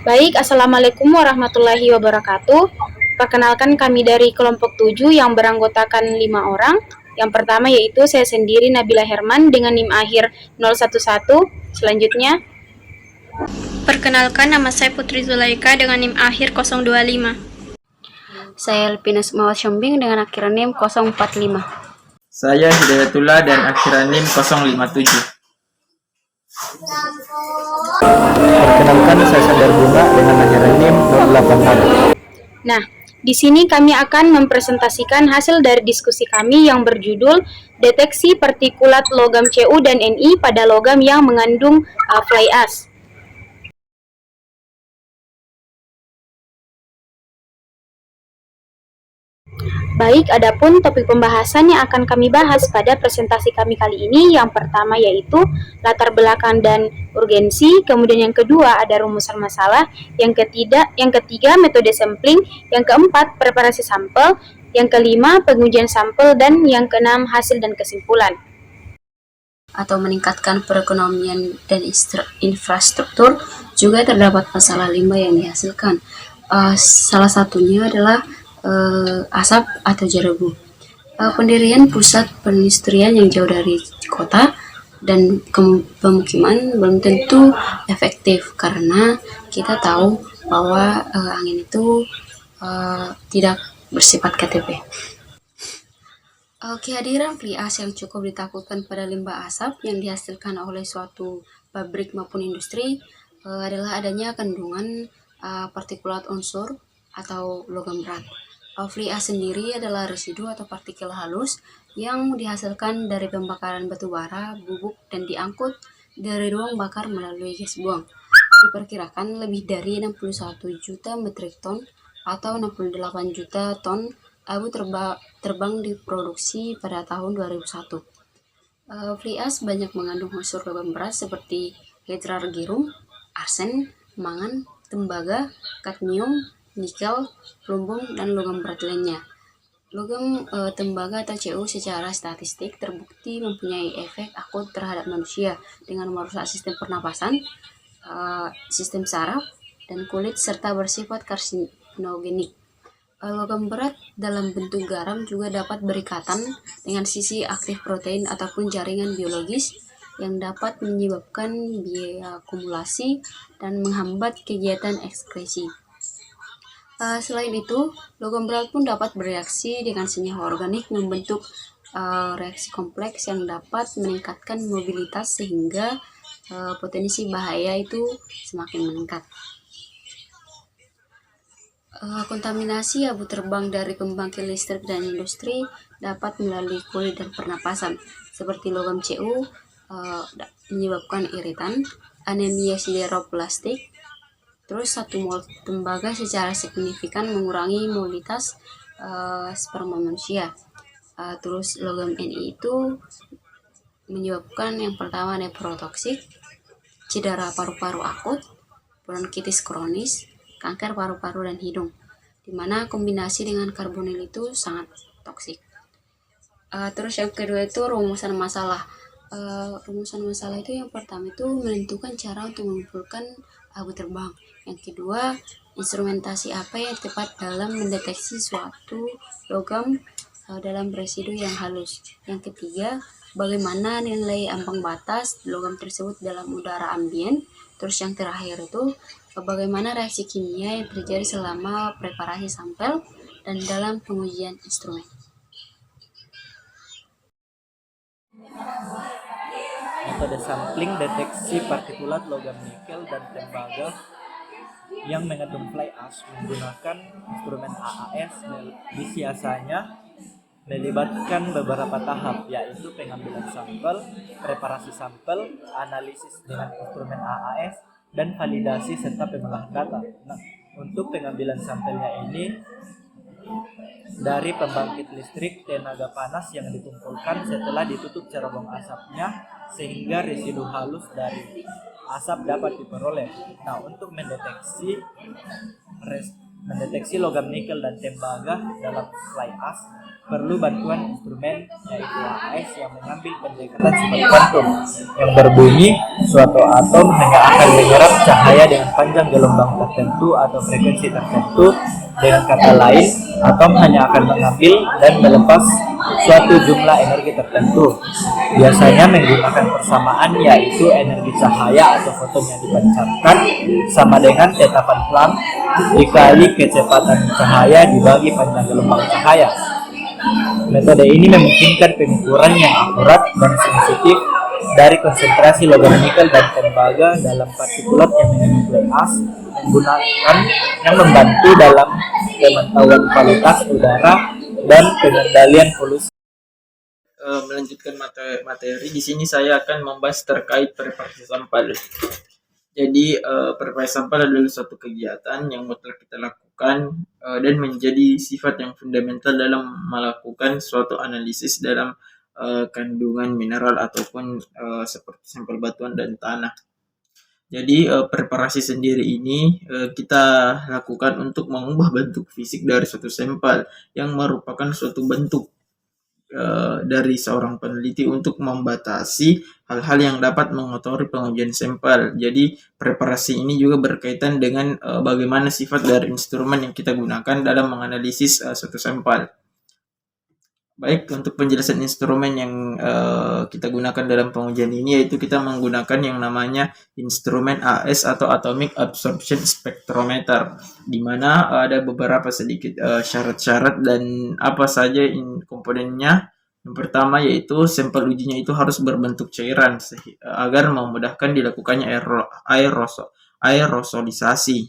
Baik, Assalamualaikum warahmatullahi wabarakatuh. Perkenalkan kami dari kelompok 7 yang beranggotakan 5 orang. Yang pertama yaitu saya sendiri Nabila Herman dengan NIM akhir 011. Selanjutnya, Perkenalkan, nama saya Putri Zulaika dengan NIM akhir 025. Saya Elpina Sukmawati Shombing dengan akhiran NIM 045. Saya Hidayatullah dan akhiran NIM 057. Perkenalkan, saya Sadar Bunga dengan akhiran NIM 086. nah, di sini kami akan mempresentasikan hasil dari diskusi kami yang berjudul Deteksi Partikulat Logam Cu dan Ni pada logam yang mengandung fly ash. Baik, adapun topik pembahasan yang akan kami bahas pada presentasi kami kali ini, yang pertama yaitu latar belakang dan urgensi, kemudian yang kedua ada rumusan masalah, yang ketiga metode sampling, yang keempat preparasi sampel, yang kelima pengujian sampel, dan yang keenam hasil dan kesimpulan. Atau meningkatkan perekonomian dan infrastruktur, juga terdapat masalah limbah yang dihasilkan. Salah satunya adalah asap atau jerebu. Pendirian pusat perindustrian yang jauh dari kota dan pemukiman belum tentu efektif karena kita tahu bahwa angin itu tidak bersifat KTP. Kehadiran fly ash yang cukup ditakutkan pada limbah asap yang dihasilkan oleh suatu pabrik maupun industri adalah adanya kandungan partikulat unsur atau logam berat. Fly ash sendiri adalah residu atau partikel halus yang dihasilkan dari pembakaran batu bara, bubuk, dan diangkut dari ruang bakar melalui gas buang. Diperkirakan lebih dari 61 juta metrik ton atau 68 juta ton abu terbang diproduksi pada tahun 2001. Fly ash banyak mengandung unsur logam berat seperti tetrargium, arsen, mangan, tembaga, kadmium, nikel, plumbum, dan logam berat lainnya. Logam tembaga atau Cu secara statistik terbukti mempunyai efek akut terhadap manusia dengan merusak sistem pernapasan, sistem saraf, dan kulit serta bersifat karsinogenik. Logam berat dalam bentuk garam juga dapat berikatan dengan sisi aktif protein ataupun jaringan biologis yang dapat menyebabkan bioakumulasi dan menghambat kegiatan ekskresi. Selain itu, logam berat pun dapat bereaksi dengan senyawa organik membentuk reaksi kompleks yang dapat meningkatkan mobilitas sehingga potensi bahaya itu semakin meningkat. Kontaminasi abu terbang dari pembangkit listrik dan industri dapat melalui kulit dan pernapasan, seperti logam Cu menyebabkan iritan, anemia sideroblastik. Terus 1 mol tembaga secara signifikan mengurangi mobilitas sperma manusia. Terus logam Ni itu menyebabkan yang pertama nephrotoksik, cedera paru-paru akut, bronkitis kronis, kanker paru-paru dan hidung, di mana kombinasi dengan karbonil itu sangat toksik. Terus yang kedua itu rumusan masalah. Rumusan masalah itu yang pertama itu menentukan cara untuk mengumpulkan abu terbang. Yang kedua, instrumentasi apa yang tepat dalam mendeteksi suatu logam dalam residu yang halus. Yang ketiga, bagaimana nilai ambang batas logam tersebut dalam udara ambien. Terus yang terakhir itu bagaimana reaksi kimia yang terjadi selama preparasi sampel dan dalam pengujian instrumen. Metode sampling deteksi partikulat logam nikel dan tembaga yang mengandung fly ash menggunakan instrumen AAS biasanya melibatkan beberapa tahap, yaitu pengambilan sampel, preparasi sampel, analisis dengan instrumen AAS, dan validasi serta pengolahan data. Nah, untuk pengambilan sampelnya ini dari pembangkit listrik tenaga panas yang dikumpulkan setelah ditutup cerobong asapnya sehingga residu halus dari asap dapat diperoleh. Nah, untuk mendeteksi mendeteksi logam nikel dan tembaga dalam fly ash perlu bantuan instrumen yaitu AAS yang mengambil pendekatan sifat kuantum yang berbunyi suatu atom hanya akan menyerap cahaya dengan panjang gelombang tertentu atau frekuensi tertentu. Dengan kata lain, atom hanya akan mengambil dan melepas suatu jumlah energi tertentu. Biasanya menggunakan persamaan yaitu energi cahaya atau foton yang dipancarkan sama dengan tetapan Planck dikali kecepatan cahaya dibagi panjang gelombang cahaya. Metode ini memungkinkan pengukuran yang akurat dan sensitif dari konsentrasi logam nikel dan tembaga dalam partikulat yang mengandung fly ash menggunakan yang membantu dalam pemantauan kualitas udara dan pengendalian polusi. Melanjutkan materi, di sini saya akan membahas terkait preparasi sampel. Jadi preparasi sampel adalah suatu kegiatan yang mutlak kita lakukan dan menjadi sifat yang fundamental dalam melakukan suatu analisis dalam kandungan mineral ataupun seperti sampel batuan dan tanah. Jadi preparasi sendiri ini kita lakukan untuk mengubah bentuk fisik dari suatu sampel yang merupakan suatu bentuk dari seorang peneliti untuk membatasi hal-hal yang dapat mengotori pengujian sampel. Jadi preparasi ini juga berkaitan dengan bagaimana sifat dari instrumen yang kita gunakan dalam menganalisis suatu sampel. Baik, untuk penjelasan instrumen yang kita gunakan dalam pengujian ini, yaitu kita menggunakan yang namanya instrumen AS atau Atomic Absorption Spectrometer, di mana ada beberapa sedikit syarat-syarat dan apa saja komponennya. Yang pertama yaitu sampel ujinya itu harus berbentuk cairan agar memudahkan dilakukannya aerosolisasi.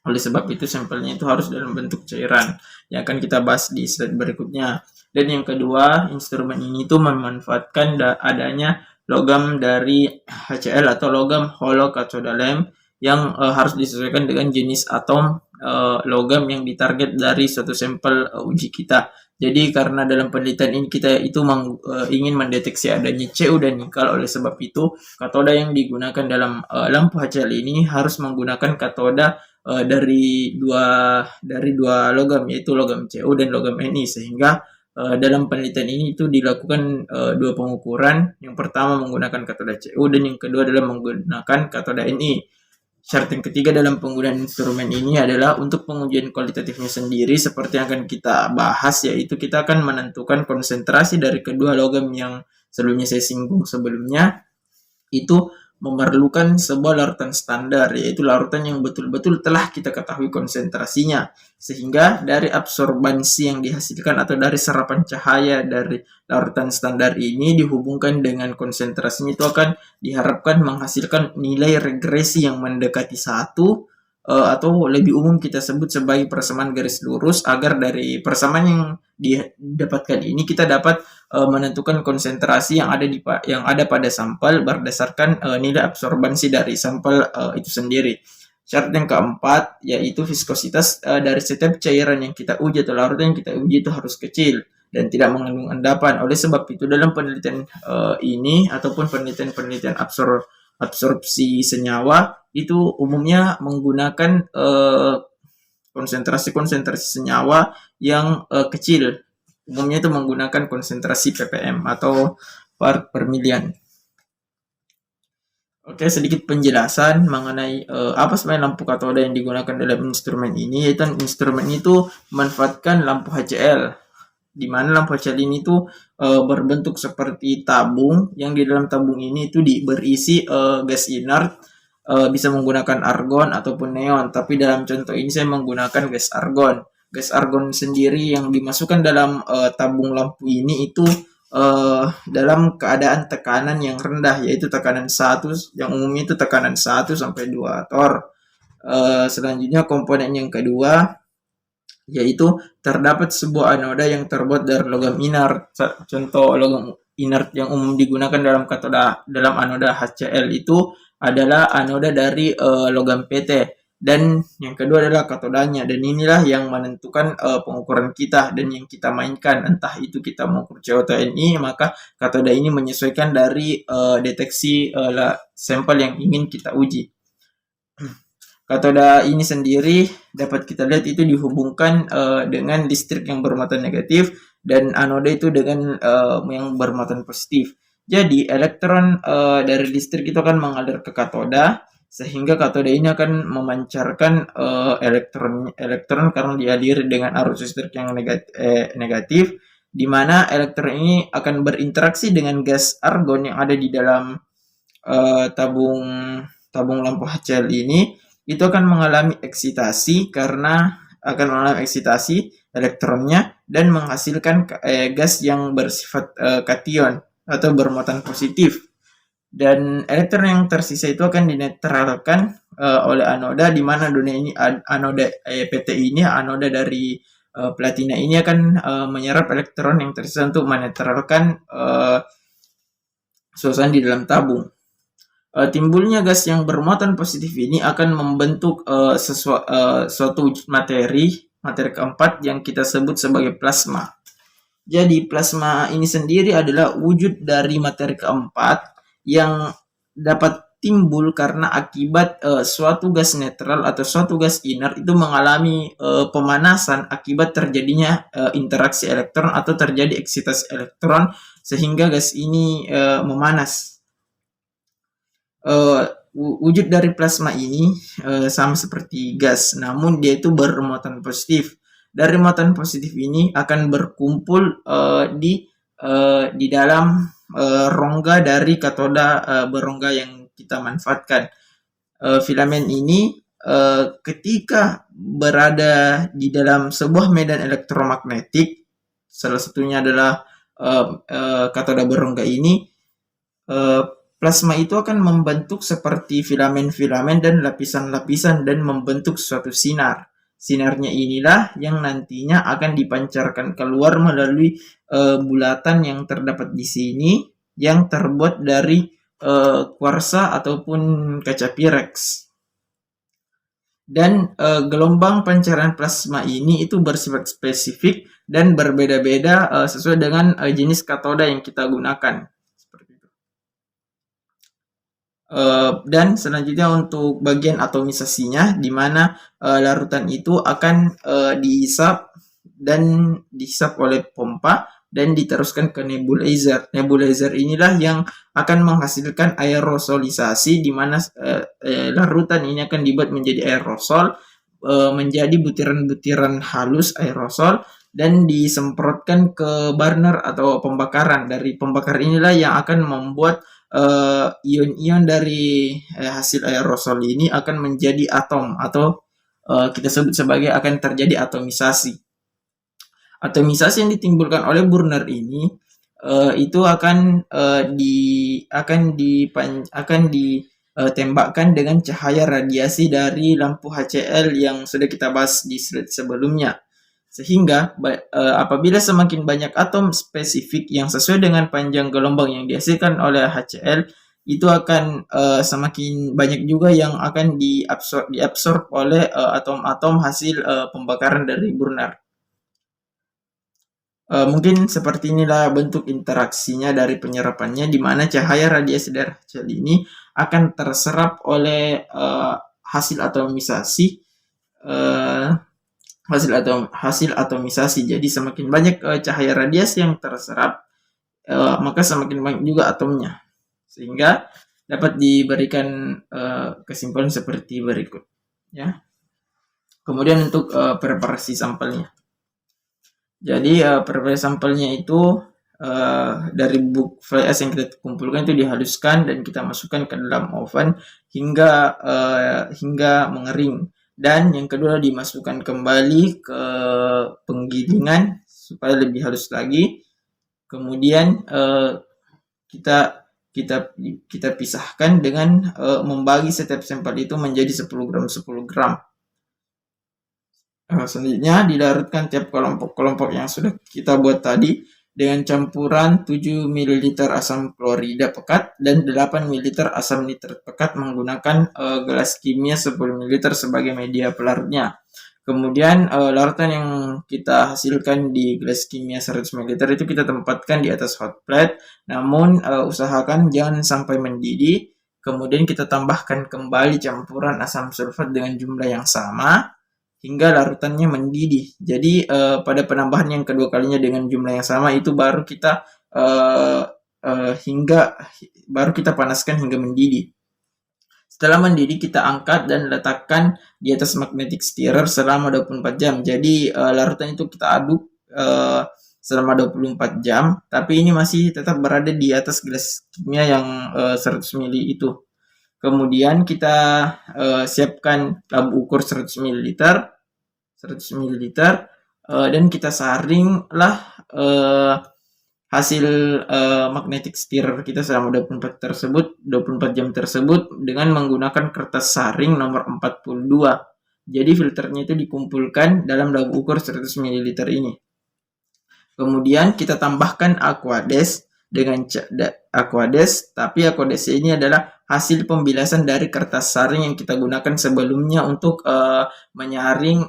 Oleh sebab itu sampelnya itu harus dalam bentuk cairan yang akan kita bahas di slide berikutnya. Dan yang kedua, instrumen ini tuh memanfaatkan adanya logam dari HCl atau logam hollow cathode lamp yang harus disesuaikan dengan jenis atom logam yang ditarget dari suatu sampel uji kita. Jadi karena dalam penelitian ini kita itu ingin mendeteksi adanya Cu dan nikel, oleh sebab itu katoda yang digunakan dalam lampu HCl ini harus menggunakan katoda dari dua logam, yaitu logam Cu dan logam Ni, sehingga dalam penelitian ini itu dilakukan dua pengukuran. Yang pertama menggunakan katoda Cu dan yang kedua adalah menggunakan katoda Ni. Syarat yang ketiga dalam penggunaan instrumen ini adalah untuk pengujian kualitatifnya sendiri seperti yang akan kita bahas, yaitu kita akan menentukan konsentrasi dari kedua logam yang sebelumnya saya singgung sebelumnya. Itu memerlukan sebuah larutan standar, yaitu larutan yang betul-betul telah kita ketahui konsentrasinya, sehingga dari absorbansi yang dihasilkan atau dari serapan cahaya dari larutan standar ini dihubungkan dengan konsentrasinya, itu akan diharapkan menghasilkan nilai regresi yang mendekati 1 atau lebih umum kita sebut sebagai persamaan garis lurus, agar dari persamaan yang didapatkan ini kita dapat menentukan konsentrasi yang ada pada sampel berdasarkan nilai absorbansi dari sampel itu sendiri. Syarat yang keempat yaitu viskositas dari setiap cairan yang kita uji atau larutan yang kita uji itu harus kecil dan tidak mengandung endapan. Oleh sebab itu dalam penelitian ini ataupun penelitian absorpsi senyawa itu umumnya menggunakan konsentrasi senyawa yang kecil. Umumnya itu menggunakan konsentrasi ppm atau part per million. Oke, sedikit penjelasan mengenai apa sebenarnya lampu katoda yang digunakan dalam instrumen ini. Yaitu instrumen itu memanfaatkan lampu HCl, di mana lampu HCl ini tuh berbentuk seperti tabung, yang di dalam tabung ini itu berisi gas inert, bisa menggunakan argon ataupun neon, tapi dalam contoh ini saya menggunakan gas argon. Gas argon sendiri yang dimasukkan dalam tabung lampu ini itu dalam keadaan tekanan yang rendah, yaitu tekanan 1, yang umumnya itu tekanan 1 sampai 2 torr. Selanjutnya komponen yang kedua yaitu terdapat sebuah anoda yang terbuat dari logam inert. Contoh logam inert yang umum digunakan dalam anoda HCl itu adalah anoda dari logam PT. Dan yang kedua adalah katodanya, dan inilah yang menentukan pengukuran kita dan yang kita mainkan. Entah itu kita mengukur CO atau Ni, maka katoda ini menyesuaikan dari deteksi sampel yang ingin kita uji. Katoda ini sendiri dapat kita lihat itu dihubungkan dengan listrik yang bermuatan negatif dan anoda itu dengan yang bermuatan positif. Jadi elektron dari listrik itu akan mengalir ke katoda, sehingga katoda ini akan memancarkan elektron karena dialiri dengan arus listrik yang negatif, di mana elektron ini akan berinteraksi dengan gas argon yang ada di dalam tabung lampu HCl ini. Itu akan mengalami eksitasi karena akan mengalami eksitasi elektronnya dan menghasilkan gas yang bersifat kation atau bermuatan positif. Dan elektron yang tersisa itu akan dinetralkan oleh anoda, di mana anoda PT ini, anoda dari platina ini akan menyerap elektron yang tersisa untuk menetralkan suasana di dalam tabung. Timbulnya gas yang bermuatan positif ini akan membentuk suatu wujud materi keempat yang kita sebut sebagai plasma. Jadi plasma ini sendiri adalah wujud dari materi keempat yang dapat timbul karena akibat suatu gas netral atau suatu gas inert itu mengalami pemanasan akibat terjadinya interaksi elektron atau terjadi eksitasi elektron sehingga gas ini memanas. Wujud dari plasma ini sama seperti gas, namun dia itu bermuatan positif. Dari muatan positif ini akan berkumpul di dalam rongga dari katoda berongga yang kita manfaatkan. Filamen ini ketika berada di dalam sebuah medan elektromagnetik, salah satunya adalah katoda berongga ini, plasma itu akan membentuk seperti filamen-filamen dan lapisan-lapisan dan membentuk suatu sinar. Sinarnya inilah yang nantinya akan dipancarkan keluar melalui bulatan yang terdapat di sini yang terbuat dari kuarsa ataupun kaca Pyrex. Dan gelombang pancaran plasma ini itu bersifat spesifik dan berbeda-beda sesuai dengan jenis katoda yang kita gunakan. Dan selanjutnya untuk bagian atomisasinya, di mana larutan itu akan dihisap oleh pompa dan diteruskan ke nebulizer. Nebulizer inilah yang akan menghasilkan aerosolisasi, di mana larutan ini akan dibuat menjadi aerosol, menjadi butiran-butiran halus aerosol dan disemprotkan ke burner atau pembakaran. Dari pembakar inilah yang akan membuat ion-ion dari hasil aerosol ini akan menjadi atom atau kita sebut sebagai akan terjadi atomisasi. Atomisasi yang ditimbulkan oleh burner ini itu akan ditembakkan dengan cahaya radiasi dari lampu HCl yang sudah kita bahas di slide sebelumnya. Sehingga apabila semakin banyak atom spesifik yang sesuai dengan panjang gelombang yang dihasilkan oleh HCl, itu akan semakin banyak juga yang akan diabsorb oleh atom-atom hasil pembakaran dari burner. Mungkin seperti inilah bentuk interaksinya dari penyerapannya, di mana cahaya radiasi dari HCl ini akan terserap oleh hasil atomisasi. Hasil atomisasi. Jadi semakin banyak cahaya radiasi yang terserap, maka semakin banyak juga atomnya, sehingga dapat diberikan kesimpulan seperti berikut. Ya. Kemudian untuk preparasi sampelnya. Jadi preparasi sampelnya itu dari bubuk fly ash yang kita kumpulkan itu dihaluskan dan kita masukkan ke dalam oven hingga mengering. Dan yang kedua dimasukkan kembali ke penggilingan supaya lebih halus lagi. Kemudian kita pisahkan dengan membagi setiap sampel itu menjadi 10 gram. Selanjutnya dilarutkan tiap kelompok yang sudah kita buat tadi dengan campuran 7 ml asam klorida pekat dan 8 ml asam nitrat pekat menggunakan gelas kimia 10 ml sebagai media pelarutnya. Kemudian larutan yang kita hasilkan di gelas kimia 100 ml itu kita tempatkan di atas hot plate, namun usahakan jangan sampai mendidih kemudian kita tambahkan kembali campuran asam sulfat dengan jumlah yang sama hingga larutannya mendidih. Jadi pada penambahan yang kedua kalinya dengan jumlah yang sama itu baru kita baru kita panaskan hingga mendidih. Setelah mendidih kita angkat dan letakkan di atas magnetic stirrer selama 24 jam. Jadi larutan itu kita aduk selama 24 jam, tapi ini masih tetap berada di atas gelas kimia yang 100 ml itu. Kemudian kita siapkan labu ukur 100 ml, dan kita saringlah hasil magnetic stirrer kita selama 24 jam tersebut dengan menggunakan kertas saring nomor 42. Jadi filternya itu dikumpulkan dalam labu ukur 100 ml ini. Kemudian kita tambahkan aquades dengan aquades, tapi aquades ini adalah hasil pembilasan dari kertas saring yang kita gunakan sebelumnya untuk menyaring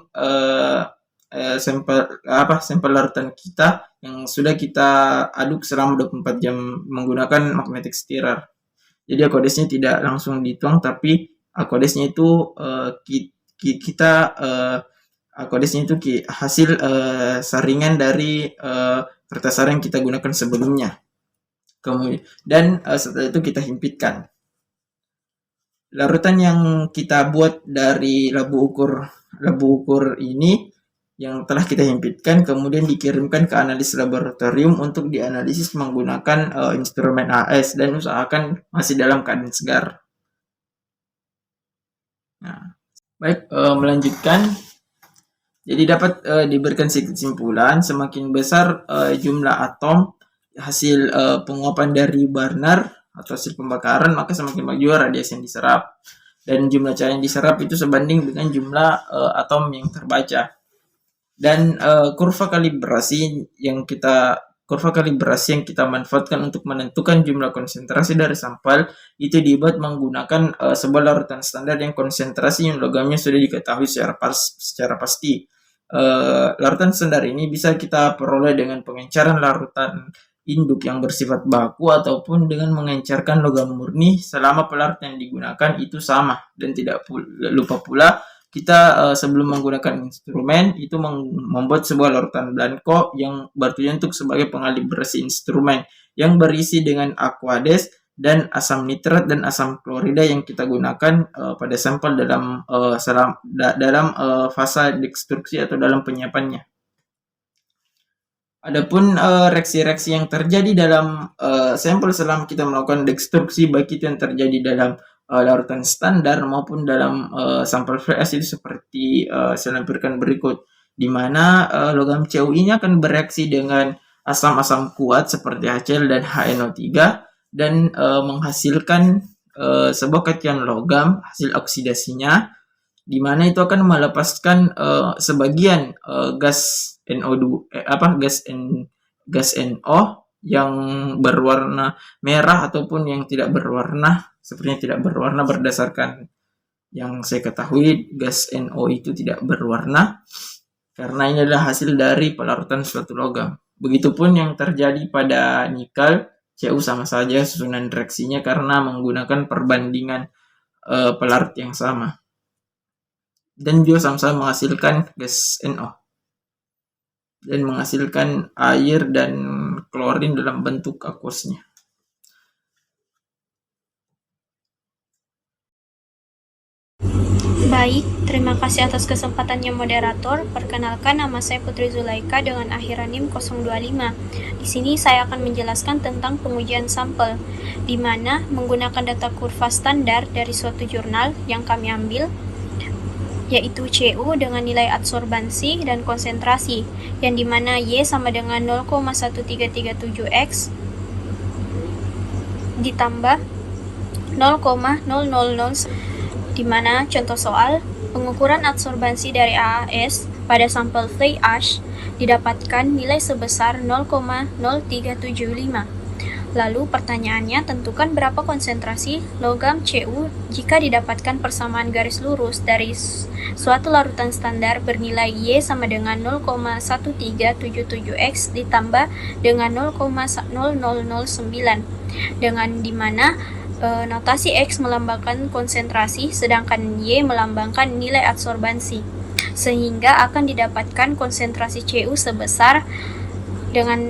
sampel larutan kita yang sudah kita aduk selama 24 jam menggunakan magnetic stirrer. Jadi aquadesnya tidak langsung dituang, tapi aquadesnya itu aquadesnya itu hasil saringan dari kertas saring yang kita gunakan sebelumnya. Kemudian setelah itu kita himpitkan. Larutan yang kita buat dari labu ukur ini yang telah kita himpitkan kemudian dikirimkan ke analis laboratorium untuk dianalisis menggunakan instrumen AS dan usahakan masih dalam keadaan segar. Nah, baik, melanjutkan. Jadi dapat diberikan kesimpulan semakin besar jumlah atom hasil penguapan dari burner atau hasil pembakaran, maka semakin banyak radiasi yang diserap, dan jumlah cahaya yang diserap itu sebanding dengan jumlah atom yang terbaca. Dan kurva kalibrasi yang kita manfaatkan untuk menentukan jumlah konsentrasi dari sampel itu dibuat menggunakan sebuah larutan standar yang konsentrasi logamnya sudah diketahui secara pasti. Larutan standar ini bisa kita peroleh dengan pengencaran larutan induk yang bersifat baku ataupun dengan mengencarkan logam murni selama pelarut yang digunakan itu sama. Dan tidak lupa pula kita sebelum menggunakan instrumen itu membuat sebuah larutan blanko yang bertujuan untuk sebagai pengalibrasi instrumen yang berisi dengan aquades dan asam nitrat dan asam klorida yang kita gunakan pada sampel dalam fase destruksi atau dalam penyiapannya. Adapun reaksi-reaksi yang terjadi dalam sampel selama kita melakukan destruksi, baik itu yang terjadi dalam larutan standar maupun dalam sampel fly ash itu seperti saya lampirkan berikut, di mana logam Cu ini akan bereaksi dengan asam-asam kuat seperti HCl dan HNO3 dan menghasilkan sebuah katiun logam hasil oksidasinya, di mana itu akan melepaskan sebagian gas NO2 gas NO yang berwarna merah ataupun yang tidak berwarna, sepertinya tidak berwarna berdasarkan yang saya ketahui gas NO itu tidak berwarna karena ini adalah hasil dari pelarutan suatu logam. Begitupun yang terjadi pada nikel, Cu sama saja susunan reaksinya karena menggunakan perbandingan pelarut yang sama. Dan juga sama-sama menghasilkan gas NO. Dan menghasilkan air dan klorin dalam bentuk aqueousnya. Baik, terima kasih atas kesempatannya moderator. Perkenalkan, nama saya Putri Zulaika dengan akhiran NIM 025. Di sini saya akan menjelaskan tentang pengujian sampel, di mana menggunakan data kurva standar dari suatu jurnal yang kami ambil, yaitu Cu dengan nilai adsorbansi dan konsentrasi, yang dimana Y sama dengan 0,1337X ditambah 0,000, dimana contoh soal pengukuran adsorbansi dari AAS pada sampel fly ash didapatkan nilai sebesar 0,0375. Lalu pertanyaannya, tentukan berapa konsentrasi logam Cu jika didapatkan persamaan garis lurus dari suatu larutan standar bernilai Y sama dengan 0,1377X ditambah dengan 0,0009, dengan dimana Notasi X melambangkan konsentrasi, sedangkan Y melambangkan nilai adsorbansi, sehingga akan didapatkan konsentrasi Cu sebesar dengan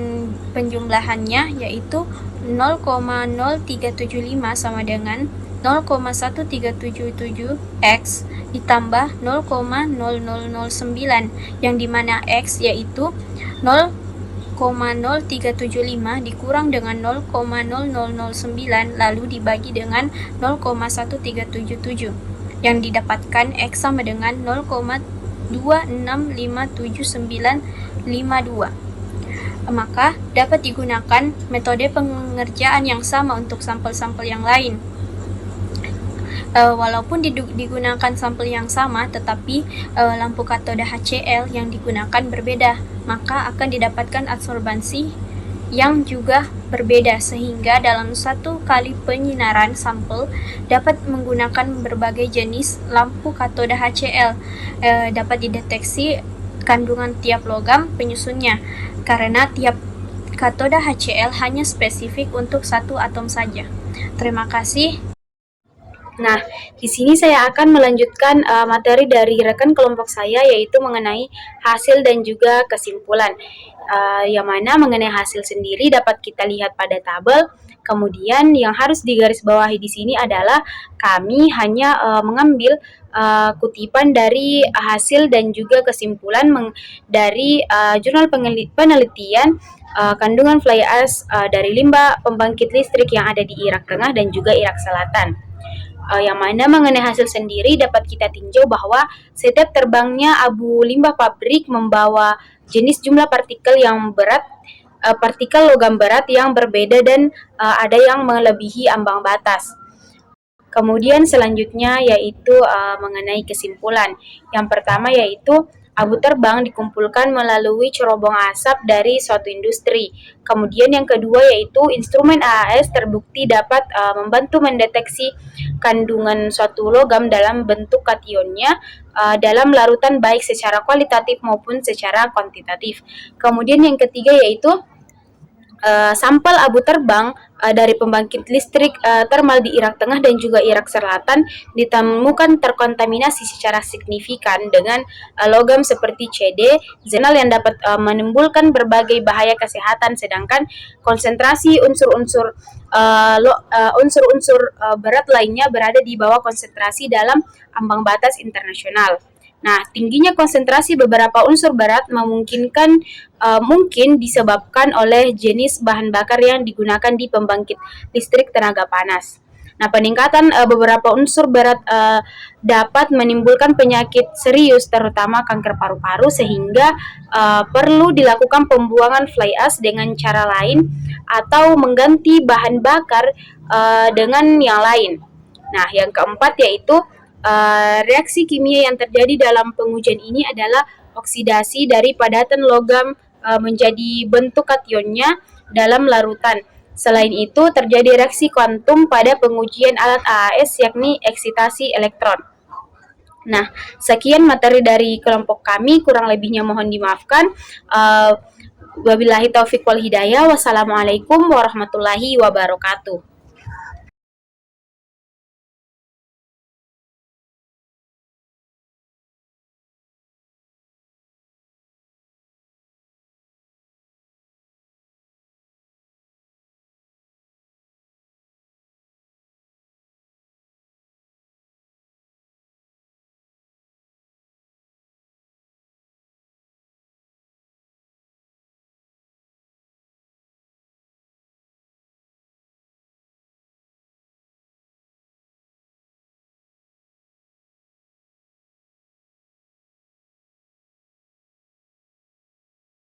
penjumlahannya yaitu 0,0375 sama dengan 0,1377 X ditambah 0,0009, yang dimana X yaitu 0,0375 dikurang dengan 0,0009 lalu dibagi dengan 0,1377, yang didapatkan X sama dengan 0,265792. Maka dapat digunakan metode pengerjaan yang sama untuk sampel-sampel yang lain. Walaupun digunakan sampel yang sama, tetapi lampu katoda HCl yang digunakan berbeda, maka akan didapatkan adsorbansi yang juga berbeda, sehingga dalam satu kali penyinaran sampel dapat menggunakan berbagai jenis lampu katoda HCl. Dapat dideteksi kandungan tiap logam penyusunnya, karena tiap katoda HCl hanya spesifik untuk satu atom saja. Terima kasih. Nah, di sini saya akan melanjutkan materi dari rekan kelompok saya, yaitu mengenai hasil dan juga kesimpulan. Yang mana mengenai hasil sendiri dapat kita lihat pada tabel. Kemudian yang harus digarisbawahi di sini adalah kami hanya mengambil kutipan dari hasil dan juga kesimpulan dari jurnal penelitian kandungan fly ash dari limbah pembangkit listrik yang ada di Irak Tengah dan juga Irak Selatan. Yang mana mengenai hasil sendiri dapat kita tinjau bahwa setiap terbangnya abu limbah pabrik membawa jenis jumlah partikel yang berat, partikel logam berat yang berbeda dan ada yang melebihi ambang batas. Kemudian selanjutnya yaitu mengenai kesimpulan. Yang pertama yaitu abu terbang dikumpulkan melalui cerobong asap dari suatu industri. Kemudian yang kedua yaitu instrumen AAS terbukti dapat membantu mendeteksi kandungan suatu logam dalam bentuk kationnya dalam larutan baik secara kualitatif maupun secara kuantitatif. Kemudian yang ketiga yaitu sampel abu terbang dari pembangkit listrik termal di Irak Tengah dan juga Irak Selatan ditemukan terkontaminasi secara signifikan dengan logam seperti CD, xenol yang dapat menimbulkan berbagai bahaya kesehatan, sedangkan konsentrasi unsur-unsur berat lainnya berada di bawah konsentrasi dalam ambang batas internasional. Nah, tingginya konsentrasi beberapa unsur berat memungkinkan mungkin disebabkan oleh jenis bahan bakar yang digunakan di pembangkit listrik tenaga panas. Nah, peningkatan beberapa unsur berat dapat menimbulkan penyakit serius, terutama kanker paru-paru, sehingga perlu dilakukan pembuangan fly ash dengan cara lain atau mengganti bahan bakar dengan yang lain. Nah, yang keempat yaitu reaksi kimia yang terjadi dalam pengujian ini adalah oksidasi dari padatan logam menjadi bentuk kationnya dalam larutan. Selain itu, terjadi reaksi kuantum pada pengujian alat AAS, yakni eksitasi elektron. Nah, sekian materi dari kelompok kami, kurang lebihnya mohon dimaafkan. Wabillahi taufiq wal hidayah. Wassalamualaikum warahmatullahi wabarakatuh.